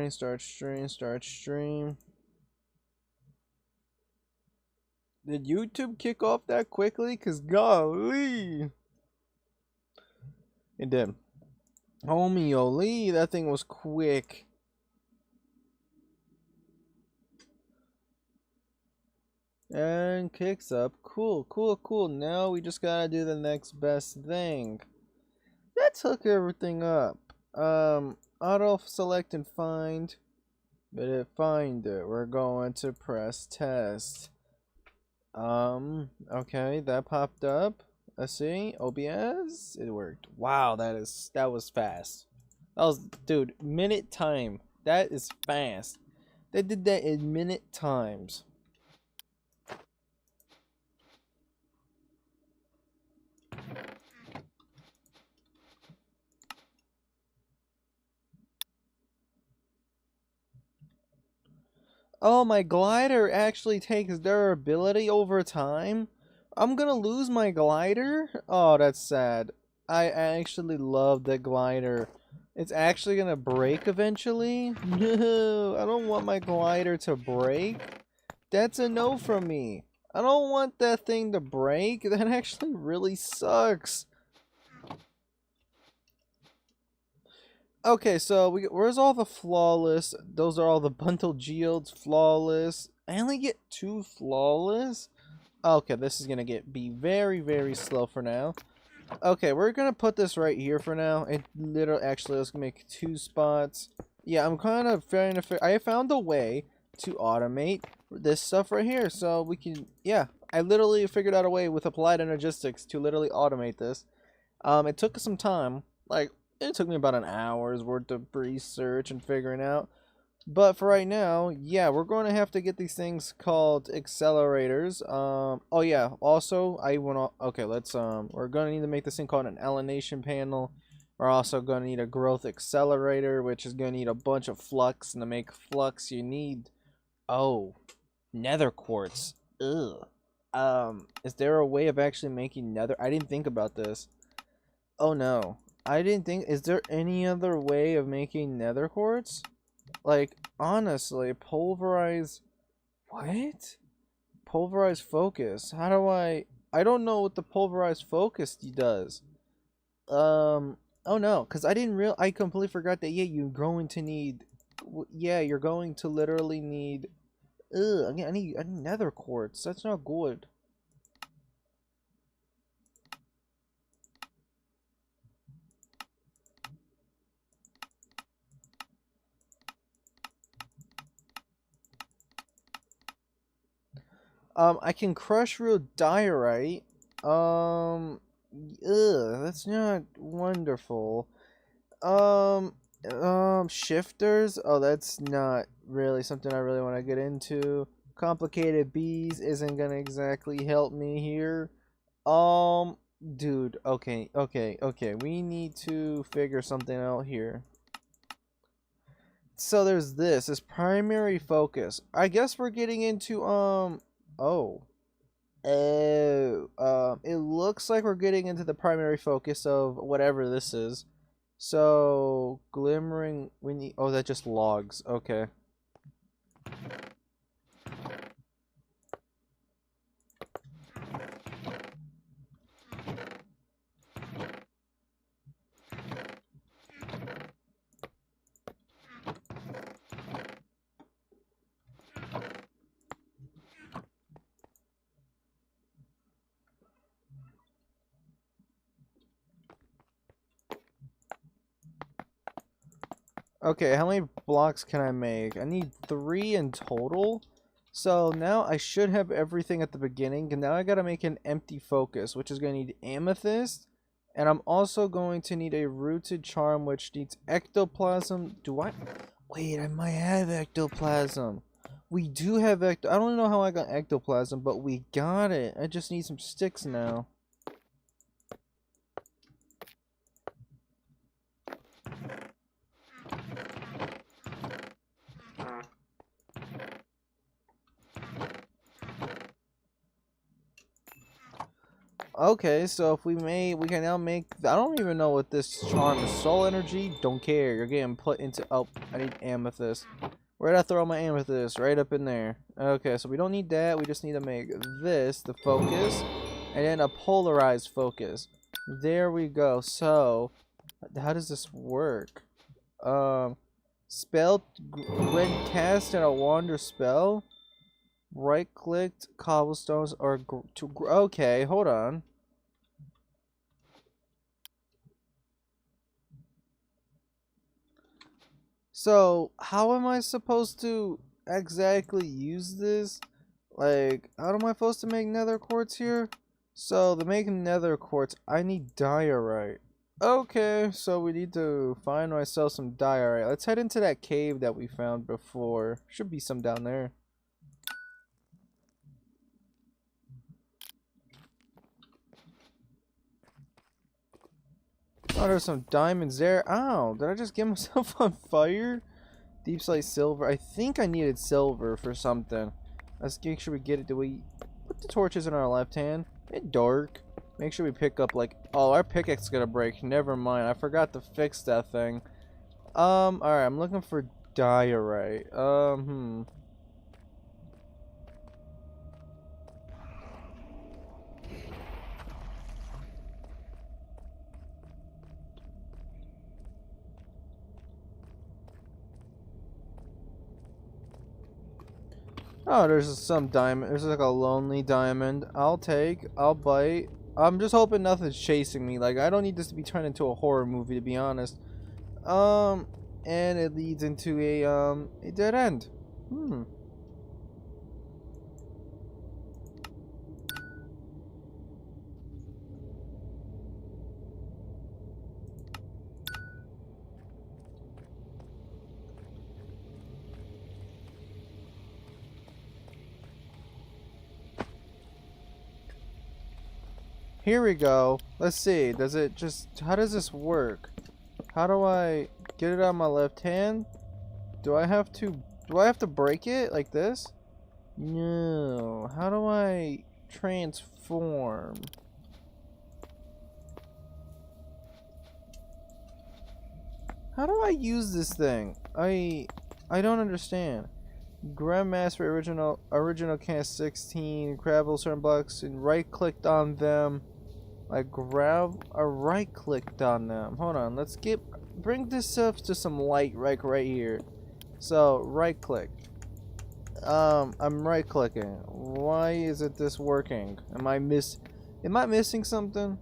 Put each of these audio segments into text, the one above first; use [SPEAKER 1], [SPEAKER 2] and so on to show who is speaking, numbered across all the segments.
[SPEAKER 1] start stream. Did YouTube kick off that quickly? Cause golly. It did. Homie, Oli, that thing was quick. And kicks up. Cool, cool, cool. Now we just gotta do the next best thing. Let's hook everything up. Auto select and find. But it find it. We're going to press test. Okay, that popped up. Let's see. OBS. It worked. Wow, that was fast. That was, dude, minute time. That is fast. They did that in minute times. Oh, my glider actually takes durability over time? I'm gonna lose my glider? Oh, that's sad. I actually love the glider. It's actually gonna break eventually? No, I don't want my glider to break. That's a no from me. I don't want that thing to break. That actually really sucks. Okay, so where's all the flawless? Those are all the bundle geodes, flawless. I only get 2 flawless. Okay, this is gonna be very, very slow for now. Okay, we're gonna put this right here for now. It literally, actually, let's make 2 spots. Yeah, I'm kind of trying to I found a way to automate this stuff right here, so we can. Yeah, I literally figured out a way with Applied Energistics to literally automate this. It took some time, like. It took me about an hour's worth of research and figuring out. But for right now, yeah, we're going to have to get these things called accelerators. Oh yeah, also, okay, we're going to need to make this thing called an allanation panel. We're also going to need a growth accelerator, which is going to need a bunch of flux. And to make flux, you need, oh, nether quartz. Ugh. Is there a way of actually making nether? I didn't think about this. Oh no. I didn't think. Is there any other way of making nether quartz? Like, honestly, pulverize. What? Pulverize focus. How do I don't know what the pulverized focus does. Oh no, because I completely forgot that, yeah, you're going to need. Yeah, you're going to literally need. Ugh, I need nether quartz. That's not good. I can crush real diorite. That's not wonderful. Um, shifters. Oh, that's not really something I really want to get into. Complicated bees isn't gonna exactly help me here. Dude. Okay, okay, okay. We need to figure something out here. So there's this primary focus. I guess we're getting into oh. It looks like we're getting into the primary focus of whatever this is. So, glimmering, we need, oh, that just logs, okay. Okay, how many blocks can I make? I need 3 in total. So now I should have everything at the beginning, and now I gotta make an empty focus, which is gonna need amethyst, and I'm also going to need a rooted charm, which needs ectoplasm. Wait, I might have ectoplasm. We do have I don't know how I got ectoplasm, but we got it. I just need some sticks now. Okay, so if we can now make, I don't even know what this charm is. Soul energy, don't care. You're getting put into, oh, I need amethyst. Where did I throw my amethyst? Right up in there. Okay, so we don't need that. We just need to make this the focus, and then a polarized focus. There we go. So, how does this work? Spell, when cast in a wander spell, right-clicked cobblestones or okay, hold on. So, how am I supposed to exactly use this? Like, how am I supposed to make nether quartz here? So, to make nether quartz, I need diorite. Okay, so we need to find myself some diorite. Let's head into that cave that we found before. Should be some down there. Oh, there's some diamonds there. Ow, did I just get myself on fire? Deep slate silver. I think I needed silver for something. Let's make sure we get it. Do we put the torches in our left hand? It's dark. Make sure we pick up like, oh, our pickaxe is gonna break. Never mind. I forgot to fix that thing. Alright, I'm looking for diorite. Oh, there's some diamond. There's like a lonely diamond. I'll take. I'll bite. I'm just hoping nothing's chasing me. Like, I don't need this to be turned into a horror movie, to be honest. Um, and it leads into a dead end. Hmm. Here we go. Let's see. Does it just... How does this work? How do I get it on my left hand? Do I have to... Do I have to break it like this? No. How do I transform? How do I use this thing? I don't understand. Grandmaster original cast 16, grab certain blocks and right clicked on them. I right clicked on them. Hold on, let's bring this up to some light right here. So right click. I'm right clicking. Why isn't this working? Am I missing something?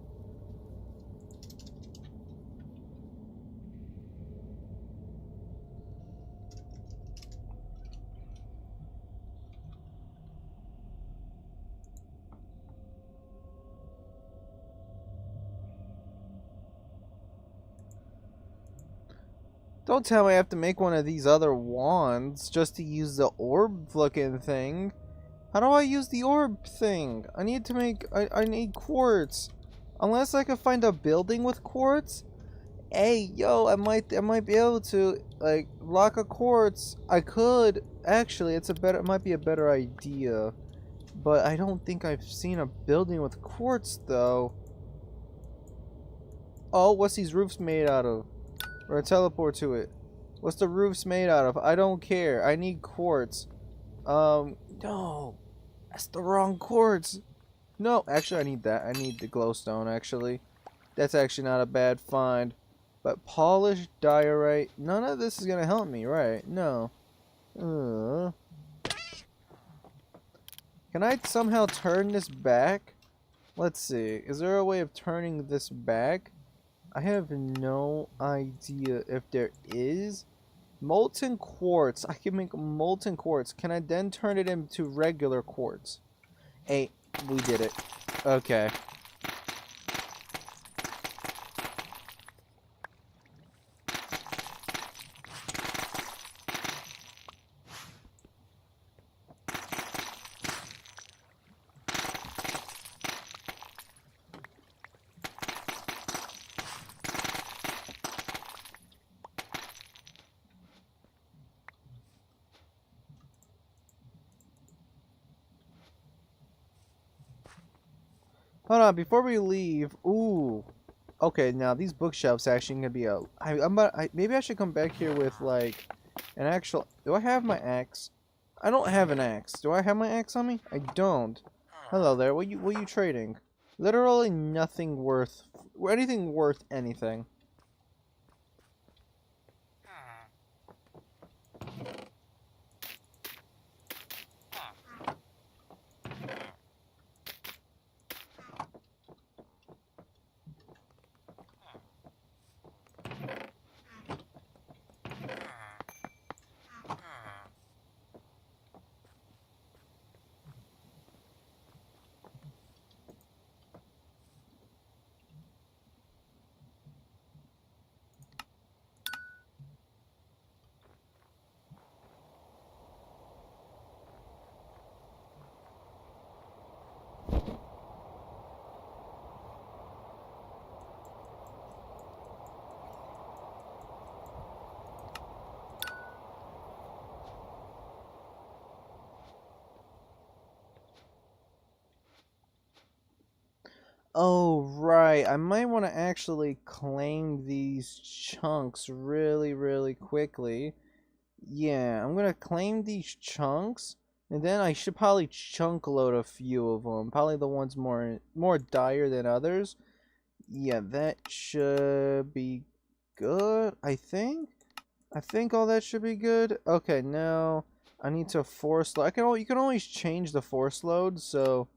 [SPEAKER 1] Don't tell me I have to make one of these other wands just to use the orb looking thing. How do I use the orb thing? I need to make... I need quartz. Unless I can find a building with quartz? Hey, yo, I might be able to, like, block a quartz. I could. Actually, it might be a better idea. But I don't think I've seen a building with quartz, though. Oh, what's these roofs made out of? Or teleport to it. What's the roofs made out of? I don't care. I need quartz. No. That's the wrong quartz. No, actually I need that. I need the glowstone, actually. That's actually not a bad find. But polished diorite. None of this is gonna help me, right? No. Can I somehow turn this back? Let's see. Is there a way of turning this back? I have no idea if there is. Molten quartz. I can make molten quartz. Can I then turn it into regular quartz? Hey, we did it. Okay. Hold on, before we leave. Ooh. Okay, now these bookshelves actually gonna be a. Maybe I should come back here with like an actual. Do I have my axe? I don't have an axe. Do I have my axe on me? I don't. Hello there. What you trading? Literally nothing worth. Anything worth anything. Oh, right. I might want to actually claim these chunks really, really quickly. Yeah, I'm gonna claim these chunks, and then I should probably chunk load a few of them. Probably the ones more dire than others. Yeah, that should be good, I think. I think all that should be good. Okay, now I need to force load. You can always change the force load, so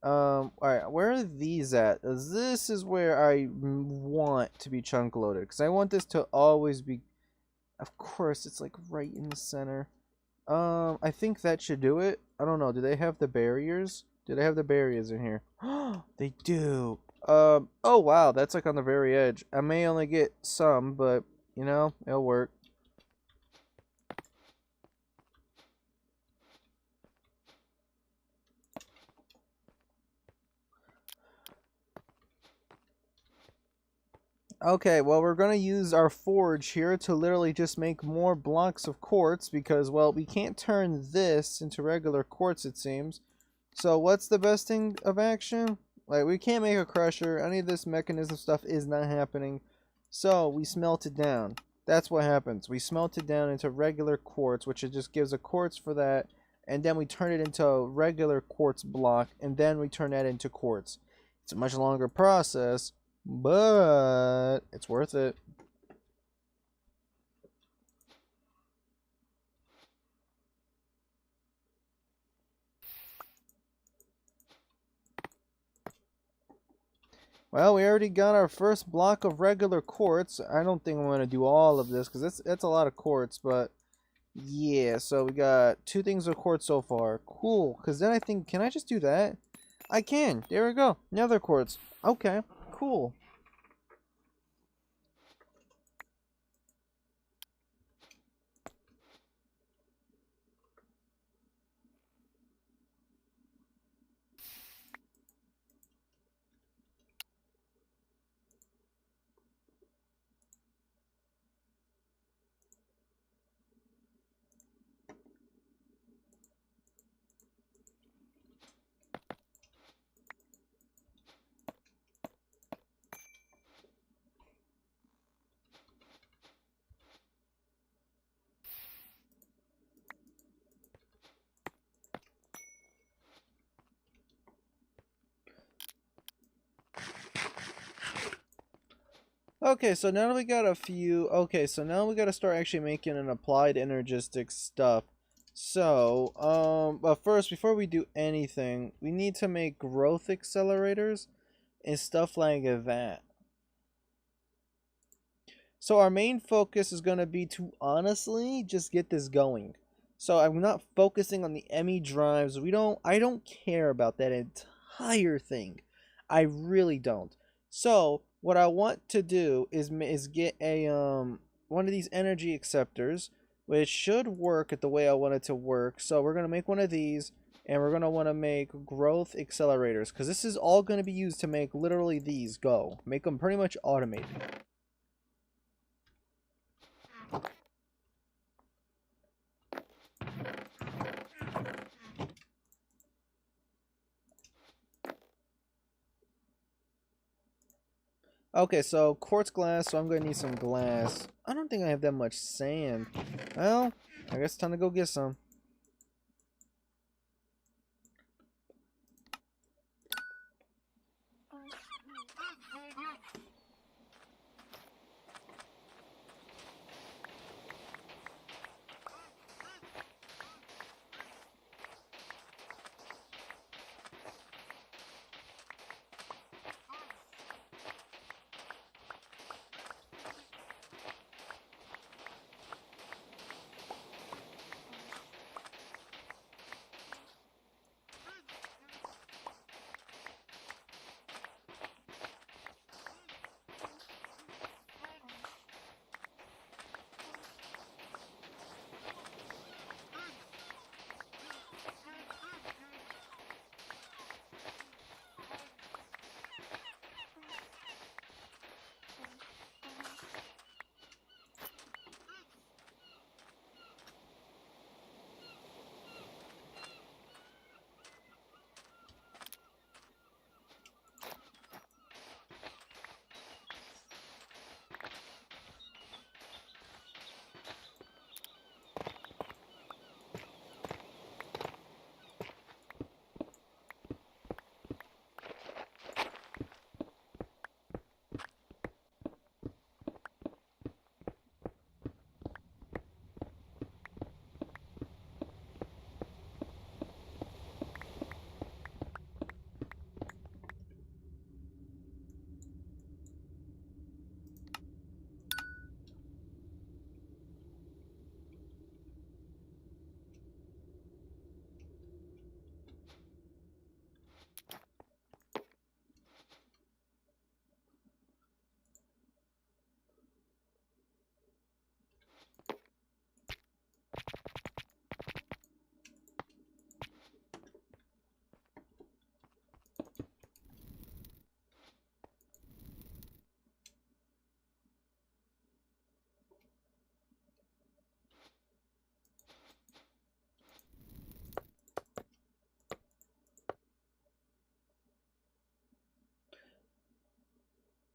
[SPEAKER 1] alright, where are these at? This is where I want to be chunk loaded, because I want this to always be, of course, it's like right in the center. I think that should do it. I don't know, do they have the barriers? Do they have the barriers in here? They do. Oh wow, that's like on the very edge. I may only get some, but, you know, it'll work. Okay, well, we're gonna use our forge here to literally just make more blocks of quartz because, well, we can't turn this into regular quartz, it seems. So what's the best thing of action? Like, we can't make a crusher. Any of this mechanism stuff is not happening. So we smelt it down. That's what happens. We smelt it down into regular quartz, which it just gives a quartz for that. And then we turn it into a regular quartz block, and then we turn that into quartz. It's a much longer process, but it's worth it. Well, we already got our first block of regular quartz. I don't think I'm going to do all of this because that's a lot of quartz, but yeah, so we got 2 things of quartz so far. Cool, because then I think, can I just do that? I can. There we go. Nether quartz. Okay, cool. Okay, so now we got a few. Okay, so now we got to start actually making an applied energistic stuff. So, but first, before we do anything, we need to make growth accelerators and stuff like that. So our main focus is going to be to honestly just get this going. So I'm not focusing on the ME drives. I don't care about that entire thing. I really don't. So what I want to do is get a one of these energy acceptors, which should work at the way I want it to work. So we're going to make one of these, and we're going to want to make growth accelerators, because this is all going to be used to make literally these go. Make them pretty much automated. Okay, so quartz glass, so I'm gonna need some glass. I don't think I have that much sand. Well, I guess it's time to go get some.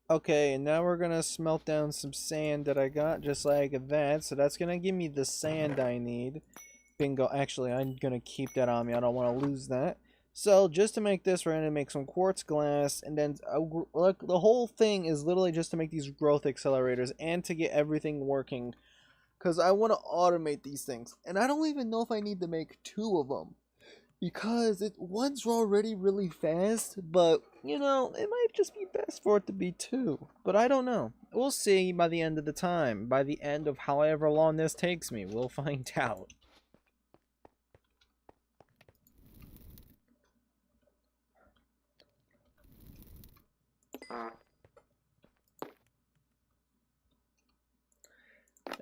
[SPEAKER 1] Okay, and now we're gonna smelt down some sand that I got just like that. So that's gonna give me the sand I need. Bingo. Actually, I'm gonna keep that on me. I don't want to lose that. So just to make this, we're gonna make some quartz glass, and then look, the whole thing is literally just to make these growth accelerators and to get everything working. Cause I want to automate these things, and I don't even know if I need to make two of them. Because one's already really fast, but you know, it might just be best for it to be two. But I don't know. We'll see by the end of the time. By the end of however long this takes me, we'll find out.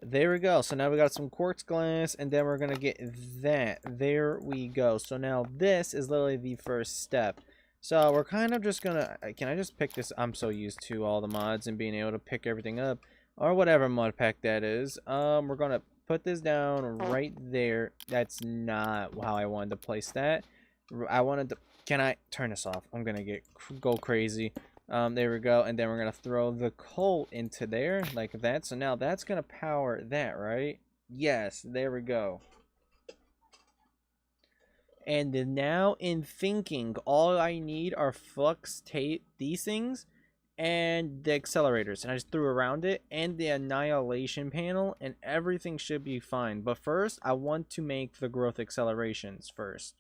[SPEAKER 1] There we go. So now we got some quartz glass, and then we're going to get that. There we go. So now this is literally the first step. So we're kind of just going to... Can I just pick this? I'm so used to all the mods and being able to pick everything up. Or whatever mod pack that is. We're going to put this down right there. That's not how I wanted to place that. I wanted to... Can I turn this off? I'm going to go crazy. There we go, and then we're gonna throw the coal into there like that. So now that's gonna power that, right? Yes, there we go. And now in thinking, all I need are flux tape, these things, and the accelerators. And I just threw around it, and the annihilation panel, and everything should be fine. But first, I want to make the growth accelerations first.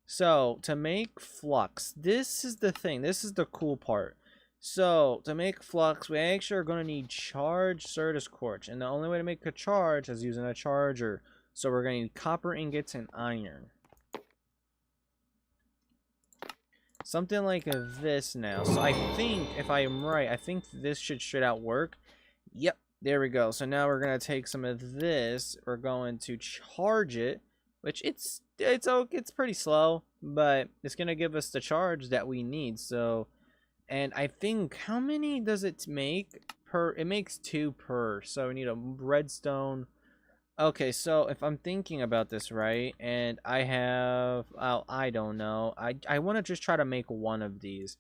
[SPEAKER 1] So, to make flux, this is the thing. This is the cool part. So, to make flux, we actually are going to need charged Certus quartz. And the only way to make a charge is using a charger. So, we're going to need copper ingots and iron. Something like this now. So, I think, if I am right, I think this should straight out work. Yep, there we go. So, now we're going to take some of this. We're going to charge it. Which it's pretty slow, but it's gonna give us the charge that we need. So, and I think how many does it make per? It makes 2 per. So we need a redstone. Okay, so if I'm thinking about this right, and I have, oh, I don't know. I want to just try to make one of these.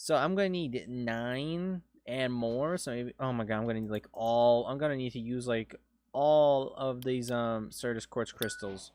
[SPEAKER 1] So I'm gonna need 9 and more. So maybe, oh my god, I'm gonna need like all. I'm gonna need to use like all of these Certus quartz crystals.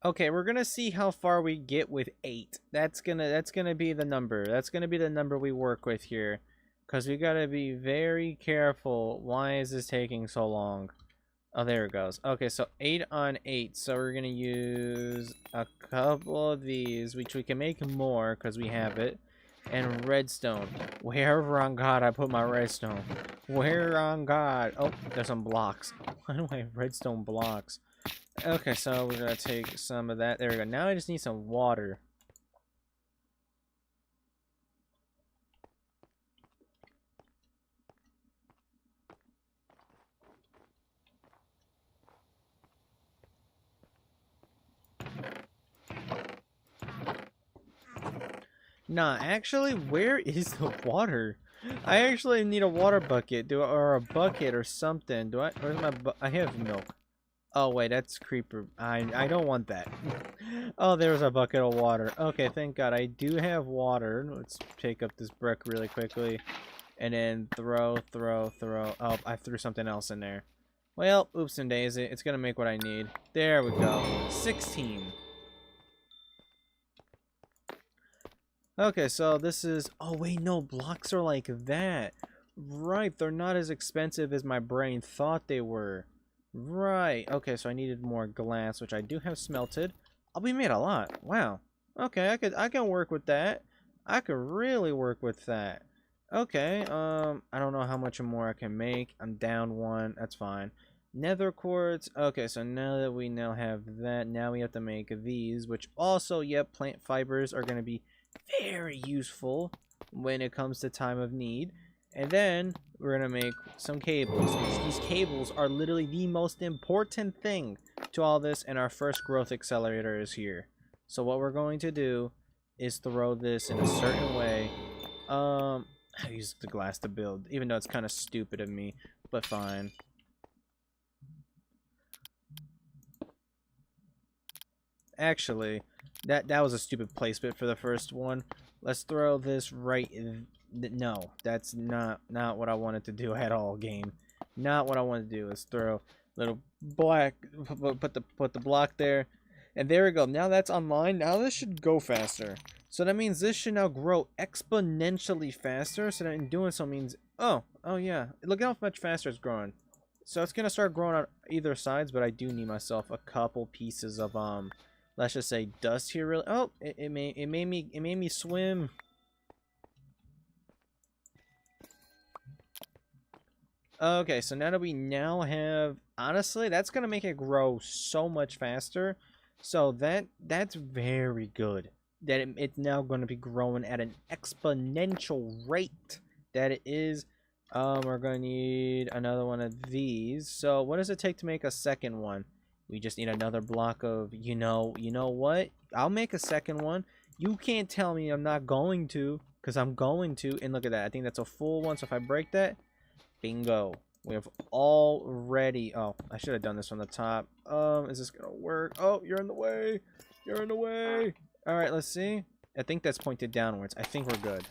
[SPEAKER 1] Okay, we're gonna see how far we get with 8. That's gonna be the number. That's gonna be the number we work with here, cause we gotta be very careful. Why is this taking so long? Oh, there it goes. Okay, so 8 on 8. So we're gonna use a couple of these, which we can make more because we have it. And redstone. Where on God I put my redstone? Where on God? Oh, there's some blocks. Why do I have redstone blocks? Okay, so we're gonna take some of that. There we go. Now I just need some water. Nah, actually, where is the water? I actually need a water bucket, or a bucket or something. Where's my I have milk. Oh wait, that's creeper. I don't want that. Oh, there's a bucket of water. Okay, thank God I do have water. Let's take up this brick really quickly, and then throw. Oh, I threw something else in there. Well, oops and daisy. It's gonna make what I need. There we go. 16. Okay, so this is... Oh, wait, no. Blocks are like that. Right, they're not as expensive as my brain thought they were. Right. Okay, so I needed more glass, which I do have smelted. Oh, we made a lot. Wow. Okay, I can work with that. I could really work with that. Okay, I don't know how much more I can make. I'm down 1. That's fine. Nether quartz. Okay, so now that we now have that, now we have to make these, which also, yep, plant fibers are going to be very useful when it comes to time of need. And then we're gonna make some cables. These cables are literally the most important thing to all this, and our first growth accelerator is here. So what we're going to do is throw this in a certain way. I use the glass to build, even though it's kind of stupid of me, but fine. Actually, that was a stupid placement for the first one. Let's throw this right in. No, that's not what I wanted to do at all, game. Not what I want to do. Let's throw little black, put the block there, and there we go. Now that's online. Now this should go faster. So that means this should now grow exponentially faster. So that in doing so means, oh yeah, look how much faster it's growing. So it's gonna start growing on either sides, but I do need myself a couple pieces of let's just say dust here. Really, oh, it made me swim. Okay, so now that we now have, honestly, that's gonna make it grow so much faster. So that's very good. that it's now going to be growing at an exponential rate that it is. We're going to need another one of these. So what does it take to make a second one? We just need another block of, you know what? I'll make a second one. You can't tell me I'm not going to, because I'm going to. And look at that. I think that's a full one. So if I break that, bingo. We have already... Oh, I should have done this from the top. Is this going to work? Oh, you're in the way. You're in the way. All right, let's see. I think that's pointed downwards. I think we're good.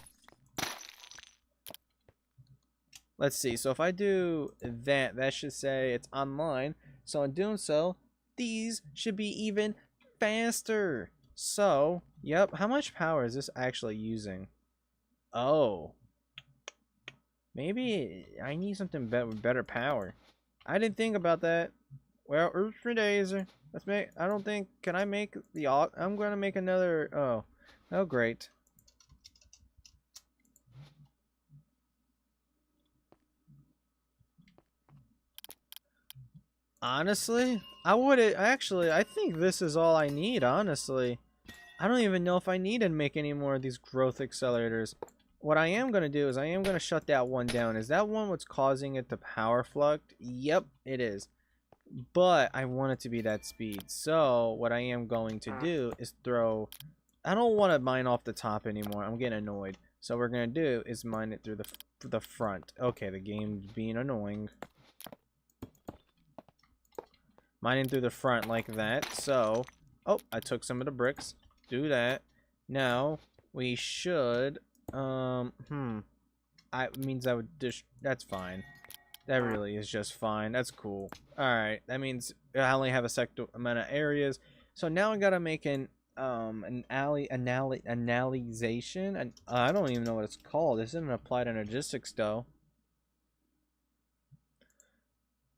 [SPEAKER 1] Let's see. So if I do that, that should say it's online. So in doing so, these should be even faster. So, yep. How much power is this actually using? Oh. Maybe I need something with better power. I didn't think about that. Well, Earth for Dazer. Let's make... I don't think... Can I make the... I'm going to make another... Oh. Oh, great. Honestly, I would actually. I think this is all I need. Honestly, I don't even know if I need to make any more of these growth accelerators. What I am gonna do is I am gonna shut that one down. Is that one what's causing it to power flux? Yep, it is. But I want it to be that speed. So what I am going to do is throw. I don't want to mine off the top anymore. I'm getting annoyed. So what we're gonna do is mine it through the front. Okay, the game's being annoying. Mining through the front like that. So, oh, I took some of the bricks. Do that. Now, we should, means I would just, that's fine. That really is just fine. That's cool. Alright, that means I only have a set amount of areas. So now I gotta make an analyzation. And I don't even know what it's called. This isn't applied energistics though.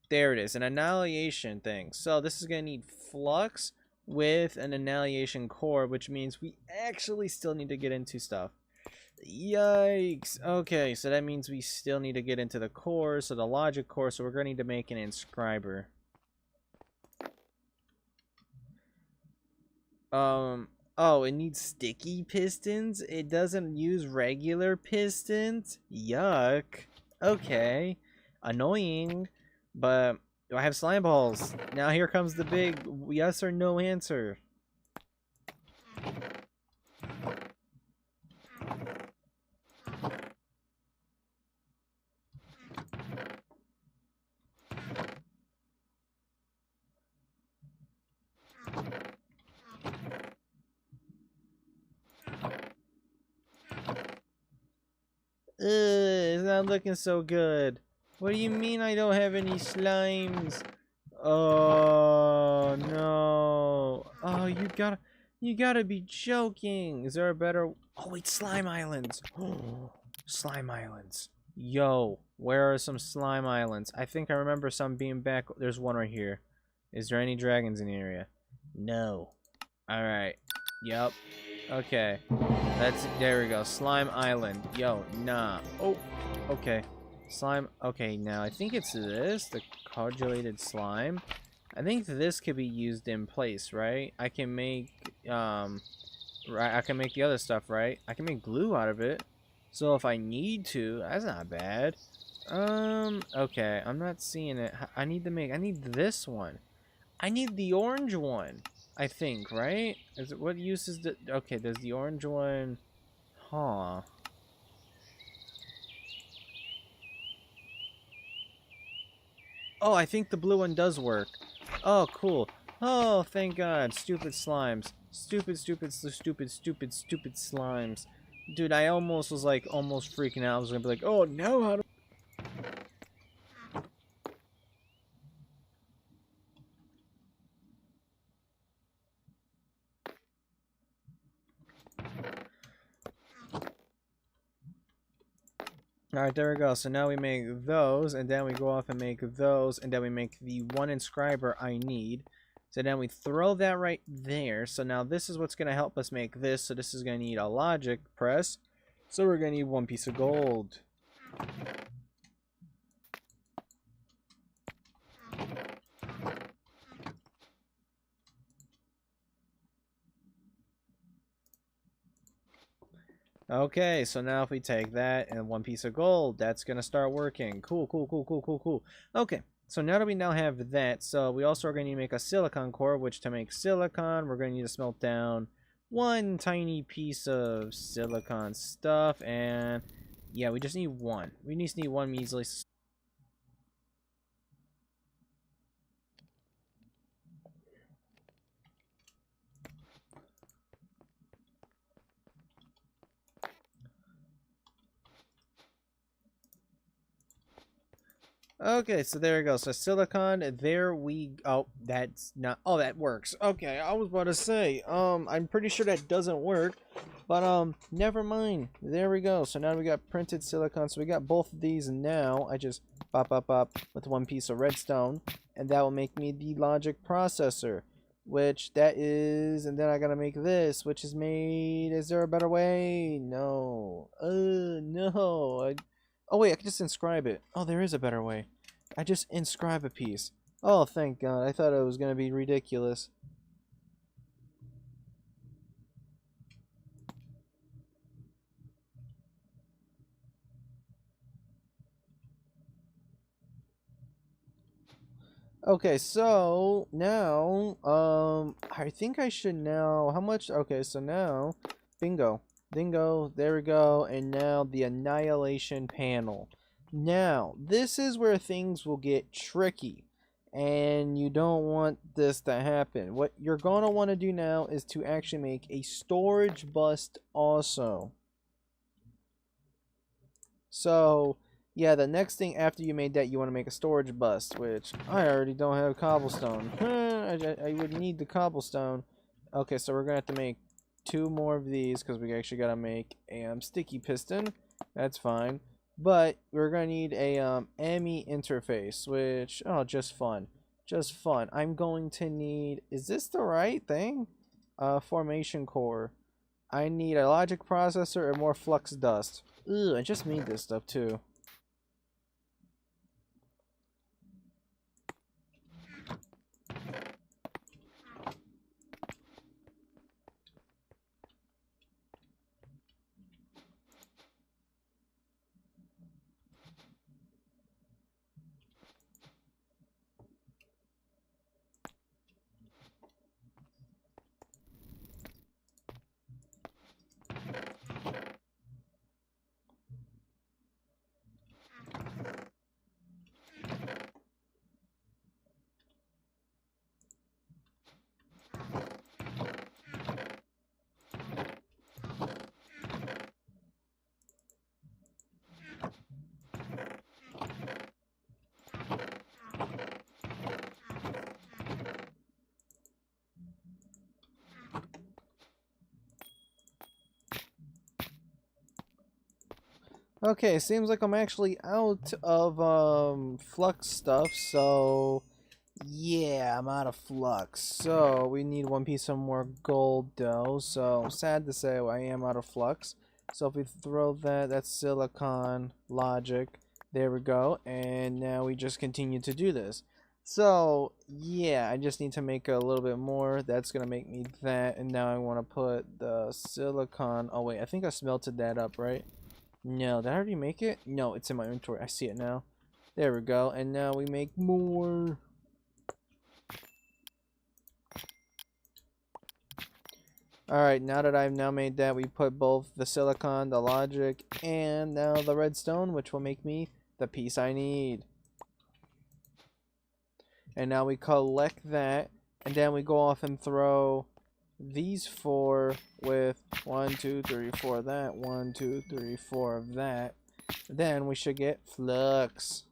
[SPEAKER 1] There it is, an annihilation thing. So this is going to need flux with an annihilation core, which means we actually still need to get into stuff. Yikes. Okay, so that means we still need to get into the core, so the logic core, so we're going to need to make an inscriber. Oh, it needs sticky pistons? It doesn't use regular pistons? Yuck. Okay. Annoying. But do I have slime balls? Now here comes the big yes or no answer. It's not looking so good. What do you mean I don't have any slimes? Oh no. Oh, you gotta be joking. Is there a better... Oh wait, slime islands. Oh, slime islands. Yo, where are some slime islands? I think I remember some being back. There's one right here. Is there any dragons in the area? No. Alright. Yup. Okay. There we go. Slime Island. Yo, nah. Oh, okay. Slime. Okay, now I think it's this, the coagulated slime. I think this could be used in place, right? I can make, right, I can make the other stuff, right? I can make glue out of it. So if I need to, that's not bad. Okay, I'm not seeing it. I need this one. I need the orange one. I think, right? What use is the... Okay, there's the orange one. Huh. Oh, I think the blue one does work. Oh, cool. Oh, thank God. Stupid slimes. Stupid slimes. Dude, I almost was like, almost freaking out. I was gonna be like, oh, no, how do... Alright, there we go. So now we make those, and then we go off and make those, and then we make the one inscriber I need. So then we throw that right there. So now this is what's going to help us make this. So this is going to need a logic press. So we're going to need one piece of gold. Okay, so now if we take that and one piece of gold, that's gonna start working. Cool, cool, cool, cool, cool, cool. Okay, so now that we now have that, so we also are going to need to make a silicon core, which to make silicon, we're going to need to smelt down one tiny piece of silicon stuff, and yeah, we just need one. We just need one measly. Okay, so there we go. So silicon, there we oh, that's not oh that works. Okay, I was about to say, I'm pretty sure that doesn't work. But never mind. There we go. So now we got printed silicon. So we got both of these now. I just pop with one piece of redstone, and that will make me the logic processor, which that is, and then I gotta make this, which is made. Is there a better way? No. No. Oh wait, I can just inscribe it. Oh, there is a better way. I just inscribe a piece. Oh, thank God. I thought it was gonna be ridiculous. Okay, so now, I think I should now, how much, okay, so now, bingo, there we go, and now the annihilation panel. Now, this is where things will get tricky, and you don't want this to happen. What you're going to want to do now is to actually make a storage bust also. So, yeah, the next thing after you made that, you want to make a storage bust, which I already don't have cobblestone. I would need the cobblestone. Okay, so we're going to have to make two more of these because we actually got to make a sticky piston. That's fine. But we're going to need a ME interface, which, oh, just fun. Just fun. I'm going to need, is this the right thing? Formation core. I need a logic processor and more flux dust. Ugh, I just made this stuff too. Okay, seems like I'm actually out of flux stuff, so yeah, I'm out of flux. So we need one piece of more gold though. So sad to say I am out of flux. So if we throw that, that's silicon logic. There we go. And now we just continue to do this. So yeah, I just need to make a little bit more. That's gonna make me that. And now I want to put the silicon. Oh wait, I think I smelted that up, right? No, did I already make it? No, it's in my inventory. I see it now. There we go. And now we make more. Alright, now that I've now made that, we put both the silicon, the logic, and now the redstone, which will make me the piece I need. And now we collect that, and then we go off and throw these four with 1, 2, 3, 4 of that, 1, 2, 3, 4 of that. Then we should get flux.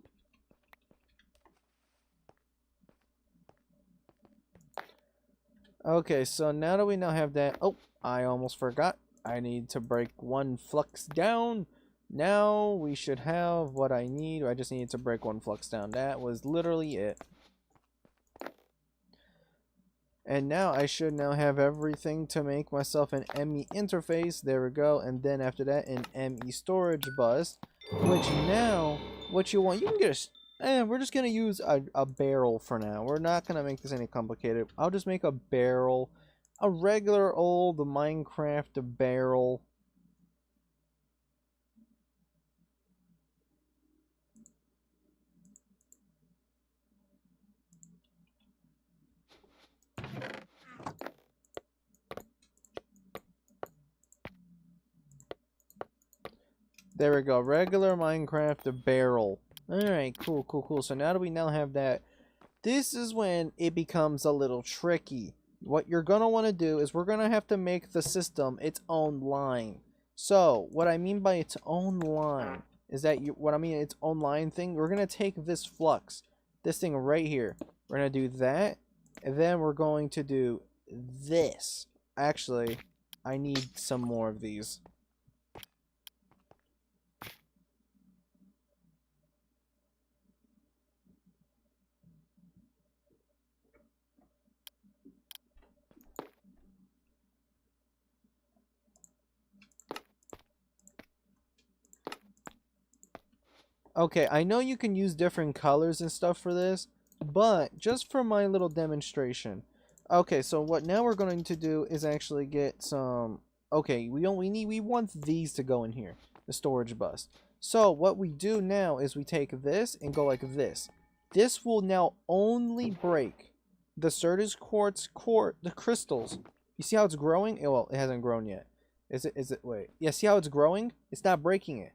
[SPEAKER 1] Okay, so now that we now have that, oh, I almost forgot. I need to break one flux down. Now we should have what I need. I just needed to break one flux down. That was literally it. And now I should now have everything to make myself an ME interface. There we go. And then after that, an ME storage bus. Which now, what you want, you can get we're just going to use a barrel for now. We're not going to make this any complicated. I'll just make a barrel. A regular old Minecraft barrel. There we go. Regular Minecraft barrel. Alright, cool, cool, cool. So now that we now have that, this is when it becomes a little tricky. What you're going to want to do is we're going to have to make the system its own line. So, what I mean by its own line is that its own line thing, we're going to take this flux, this thing right here. We're going to do that, and then we're going to do this. Actually, I need some more of these. Okay, I know you can use different colors and stuff for this, but just for my little demonstration. Okay, so what now we're going to do is actually get some. Okay, we want these to go in here, the storage bus. So what we do now is we take this and go like this. This will now only break the Certus quartz the crystals. You see how it's growing? Well, it hasn't grown yet. Is it wait. Yeah, see how it's growing? It's not breaking it.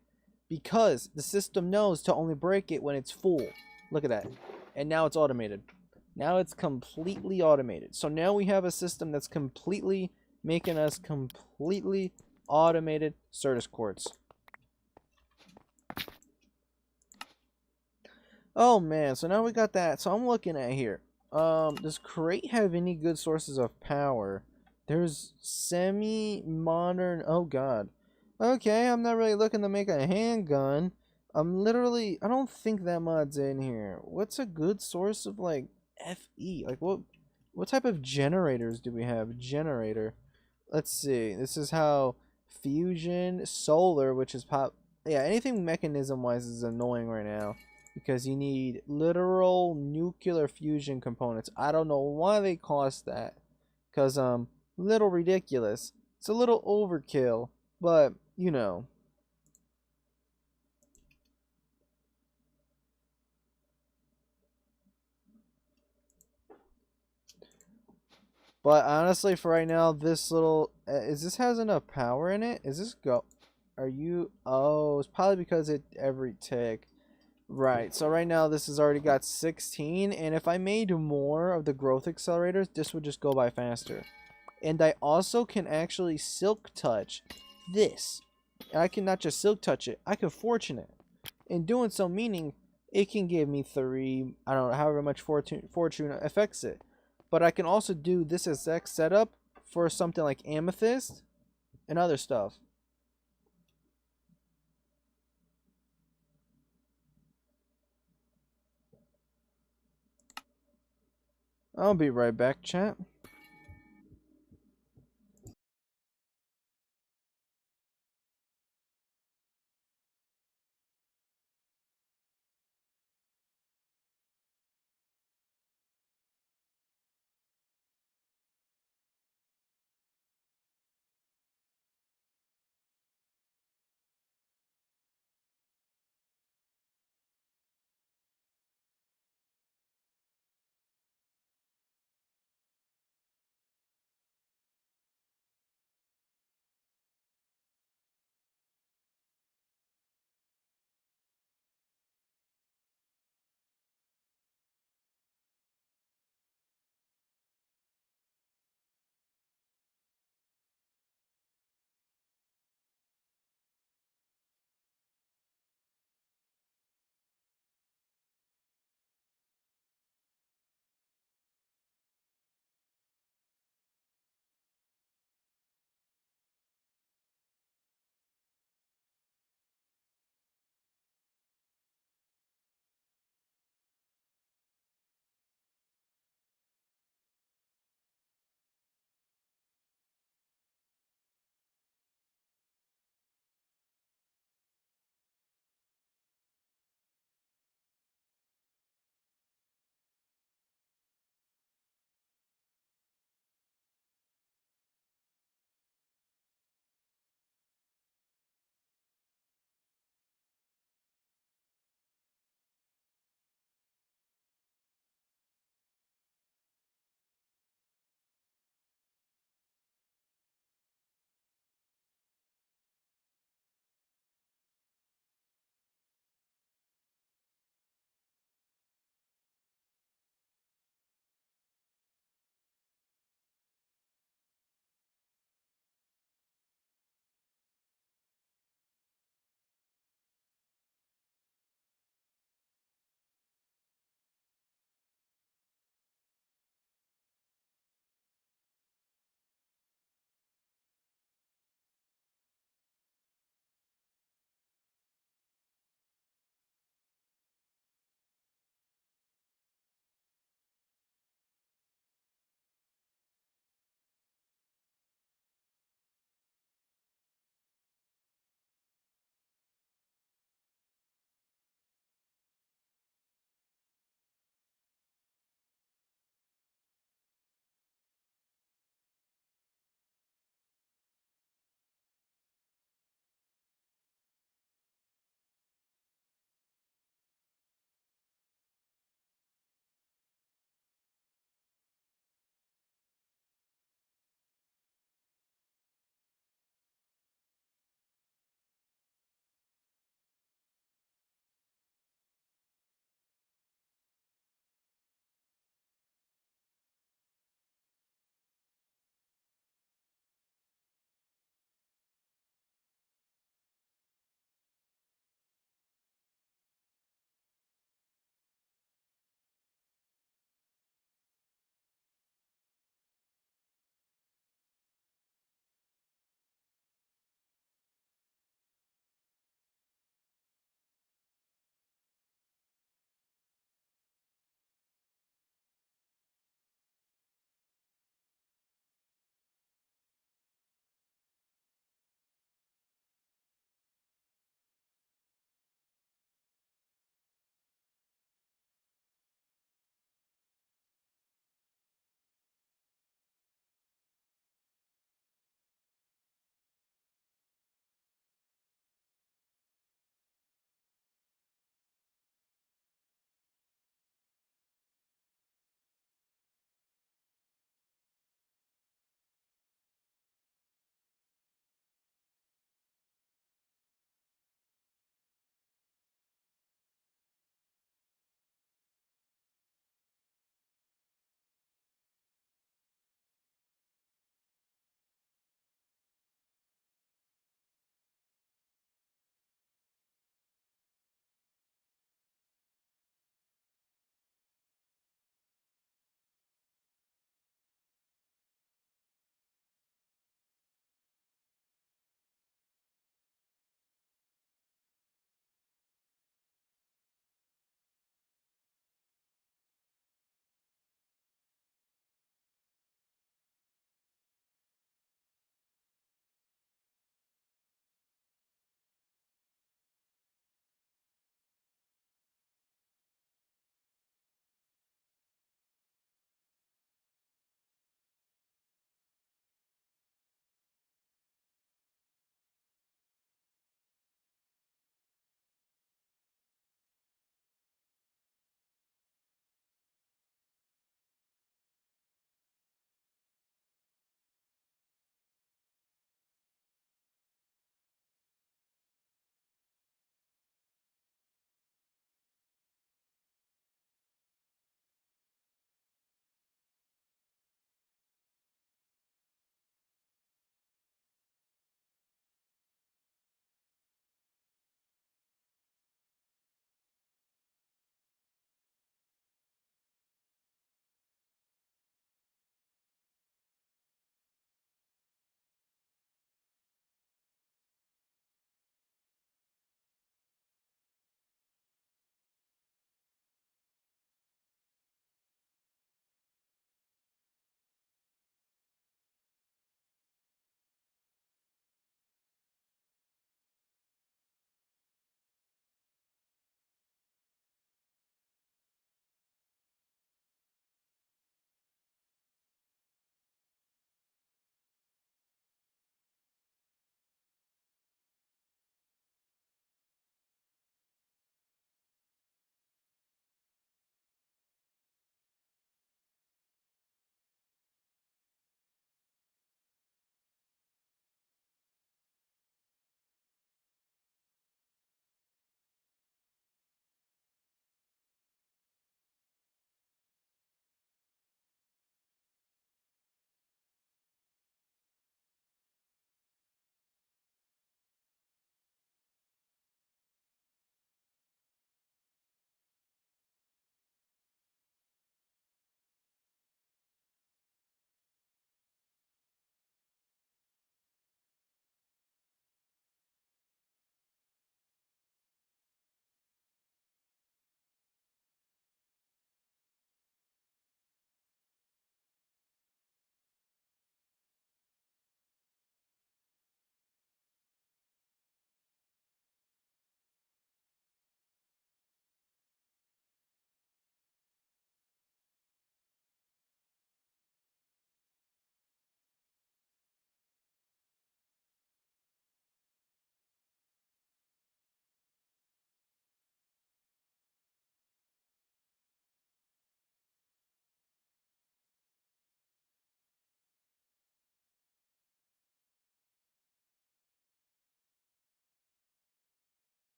[SPEAKER 1] Because the system knows to only break it when it's full. Look at that. And now it's automated. Now it's completely automated. So now we have a system that's completely making us completely automated Certus quartz. Oh man, so now we got that. So I'm looking at here. Does Crate have any good sources of power? There's semi-modern. Oh god. Okay, I'm not really looking to make a handgun. I don't think that mod's in here. What's a good source of like FE? Like what type of generators do we have? Generator. Let's see. This is how fusion, solar, which is pop. Yeah, anything mechanism wise is annoying right now because you need literal nuclear fusion components. I don't know why they cost that. Cause little ridiculous. It's a little overkill, but you know. But honestly, for right now, this little is this has enough power in it? Is this go? Are you? Oh, it's probably because it every tick. Right. So right now, this has already got 16, and if I made more of the growth accelerators, this would just go by faster. And I also can actually silk touch this. And I can not just silk touch it, I can fortune it. In doing so, meaning it can give me 3, I don't know, however much fortune affects it. But I can also do this exact setup for something like amethyst and other stuff. I'll be right back, chat.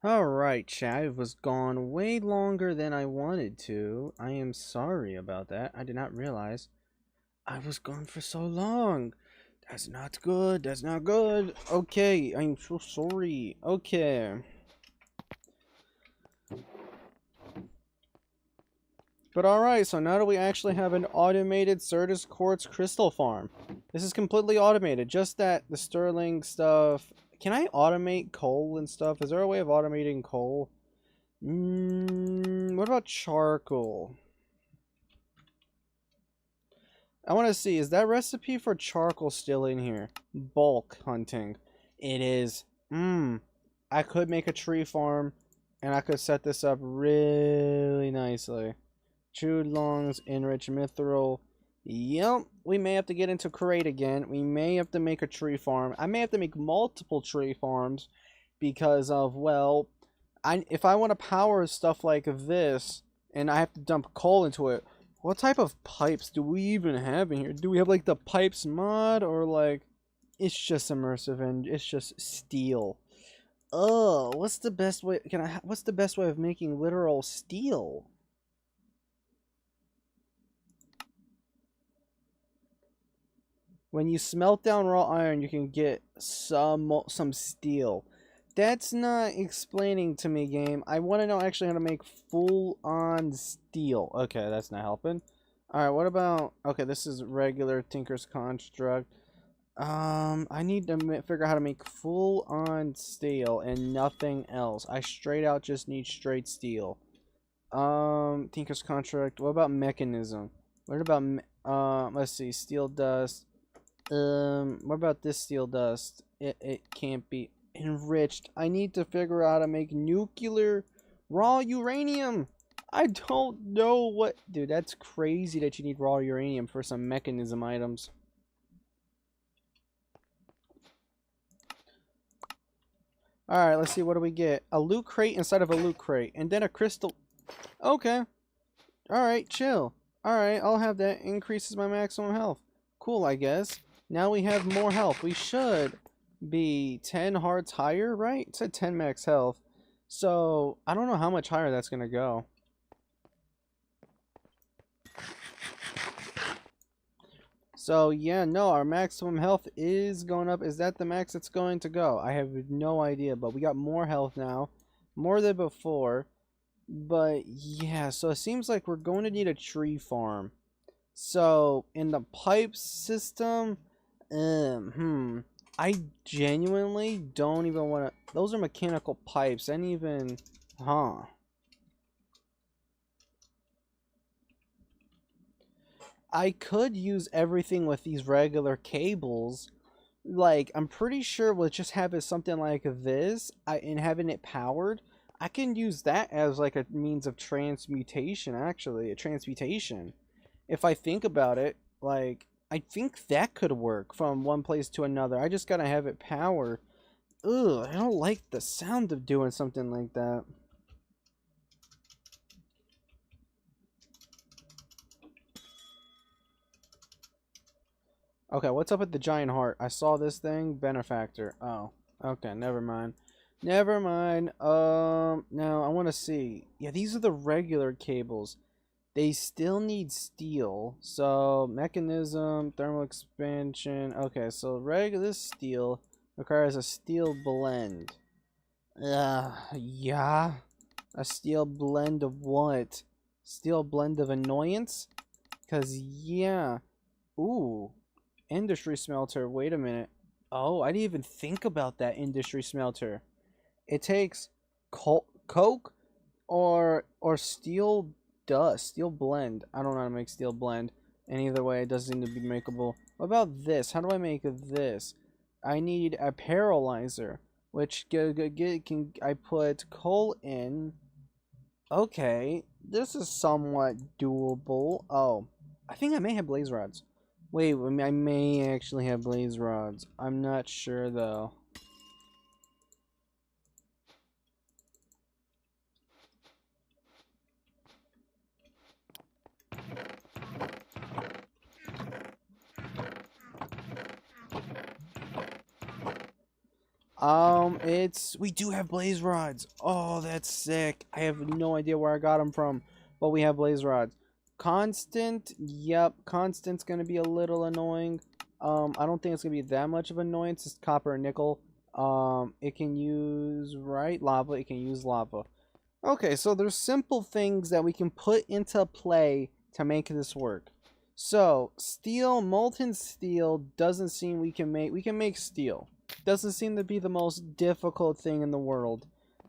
[SPEAKER 1] Alright, chat. It was gone way longer than I wanted to. I am sorry about that. I did not realize I was gone for so long. That's not good. That's not good. Okay, I'm so sorry. Okay. But alright, so now that we actually have an automated Certus Quartz crystal farm. This is completely automated. Just that the Sterling stuff. Can I automate coal and stuff? Is there a way of automating coal? What about charcoal? I want to see, is that recipe for charcoal still in here? Bulk hunting. It is. I could make a tree farm, and I could set this up really nicely. Chewed longs, enriched mithril. Yep, we may have to get into crate again. We may have to make a tree farm. I may have to make multiple tree farms because of, well, if I want to power stuff like this and I have to dump coal into it, what type of pipes do we even have in here? Do we have like the pipes mod, or like it's just immersive and it's just steel? Oh, what's the best way? What's the best way of making literal steel? When you smelt down raw iron, you can get some steel. That's not explaining to me, game. I want to know actually how to make full-on steel. Okay, that's not helping. Alright, what about... Okay, this is regular Tinker's Construct. I need to figure out how to make full-on steel and nothing else. I straight out just need straight steel. Tinker's Construct. What about mechanism? What about... let's see. Steel dust. What about this steel dust? It can't be enriched. I need to figure out how to make nuclear raw uranium. I don't know what... Dude, that's crazy that you need raw uranium for some mechanism items. Alright, let's see. What do we get? A loot crate inside of a loot crate. And then a crystal... Okay. Alright, chill. Alright, I'll have that. Increases my maximum health. Cool, I guess. Now we have more health. We should be 10 hearts higher, right? It said 10 max health. So, I don't know how much higher that's going to go. So, yeah, no, our maximum health is going up. Is that the max it's going to go? I have no idea, but we got more health now. More than before. But, yeah, so it seems like we're going to need a tree farm. So, in the pipe system, I genuinely don't even want to... Those are mechanical pipes. And even... I could use everything with these regular cables. Like, I'm pretty sure with just having something like this, and having it powered, I can use that as like a means of transmutation, actually. A transmutation. If I think about it, like, I think that could work from one place to another. I just gotta have it power. Ugh, I don't like the sound of doing something like that. Okay, what's up with the giant heart? I saw this thing. Benefactor. Oh, okay, never mind. Never mind. Now I want to see. Yeah, these are the regular cables. They still need steel. So, mechanism, thermal expansion. Okay, so regular steel requires a steel blend. Yeah. A steel blend of what? Steel blend of annoyance? Because, yeah. Ooh. Industry smelter. Wait a minute. Oh, I didn't even think about that industry smelter. It takes coke or steel dust, steel blend. I don't know how to make steel blend. And either way, it doesn't seem to be makeable. What about this? How do I make this? I need a paralyzer, which can I put coal in? Okay, this is somewhat doable. Oh, I think I may have blaze rods. Wait, I may actually have blaze rods. I'm not sure though.
[SPEAKER 2] We do have blaze rods. Oh, that's sick. I have no idea where I got them from, but we have blaze rods. Constant, yep, constant's gonna be a little annoying. I don't think it's gonna be that much of an annoyance. It's copper and nickel. It can use, right, lava. It can use lava. Okay, so there's simple things that we can put into play to make this work. So, steel, molten steel doesn't seem we can make steel. Doesn't seem to be the most difficult thing in the world,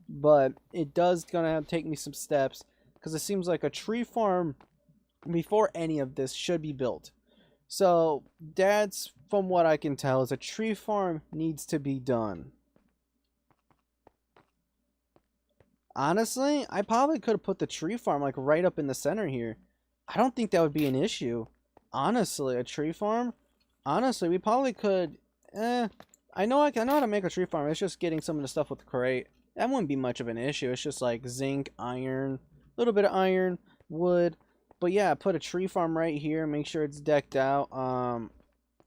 [SPEAKER 2] but it does gonna have to take me some steps because it seems like a tree farm before any of this should be built. So, that's from what I can tell is a tree farm needs to be done. Honestly, I probably could have put the tree farm like right up in the center here. I don't think that would be an issue. Honestly, a tree farm? Honestly, we probably could I know how to make a tree farm. It's just getting some of the stuff with the crate. That wouldn't be much of an issue. It's just like zinc, iron, a little bit of iron, wood. But yeah, put a tree farm right here, make sure it's decked out.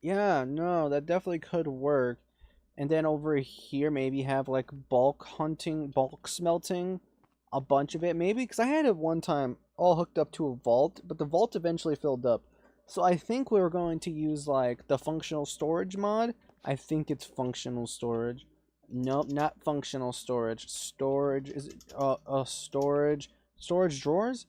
[SPEAKER 2] Yeah, no, that definitely could work. And then over here, maybe have like bulk hunting, bulk smelting, a bunch of it. Maybe, because I had it one time all hooked up to a vault, but the vault eventually filled up. So I think we were going to use like the functional storage mod. I think it's functional storage. Nope, not functional storage. Storage, is it, storage drawers?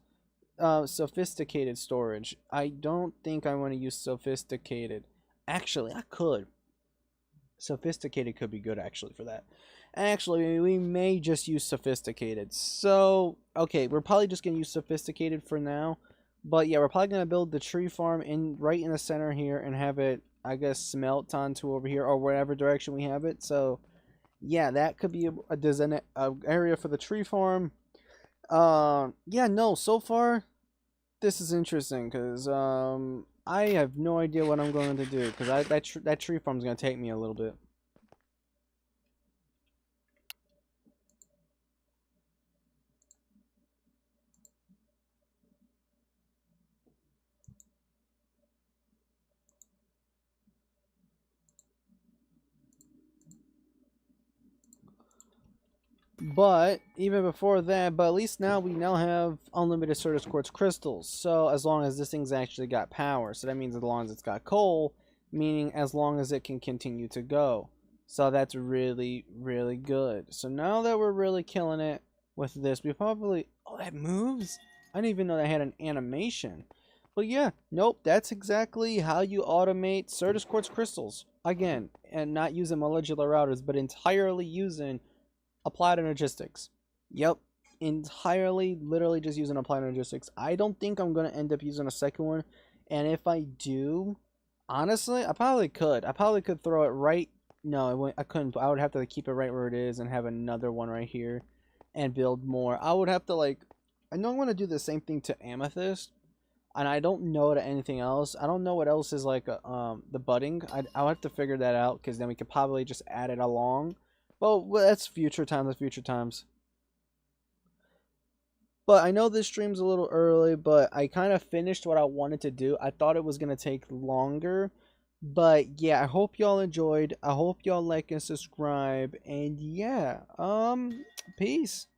[SPEAKER 2] Sophisticated storage. I don't think I want to use sophisticated. Actually, I could. Sophisticated could be good actually for that. Actually, we may just use sophisticated. So, okay, we're probably just going to use sophisticated for now. But yeah, we're probably going to build the tree farm right in the center here and have it, I guess, smelt onto over here or whatever direction we have it. So, yeah, that could be a design area for the tree farm. Yeah, no, so far, this is interesting because, I have no idea what I'm going to do because that tree farm is going to take me a little bit. But even before that, but at least now we now have unlimited Certus Quartz crystals. So as long as this thing's actually got power, so that means as long as it's got coal, meaning as long as it can continue to go. So that's really, really good. So now that we're really killing it with this, we probably, oh, that moves? I didn't even know that had an animation. But yeah, nope, that's exactly how you automate Certus Quartz crystals. Again, and not using molecular routers, but entirely using applied energistics. Yep, entirely, literally just using applied energistics. I don't think I'm going to end up using a second one. And if I do, honestly, I probably could. I probably could throw it right. No, I couldn't. I would have to keep it right where it is and have another one right here and build more. I would have to like, I know I'm going to do the same thing to amethyst. And I don't know to anything else. I don't know what else is like the budding. I'll have to figure that out because then we could probably just add it along. Well, that's future times. That's future times. But I know this stream's a little early, but I kind of finished what I wanted to do. I thought it was going to take longer. But yeah, I hope y'all enjoyed. I hope y'all like and subscribe. And yeah, peace.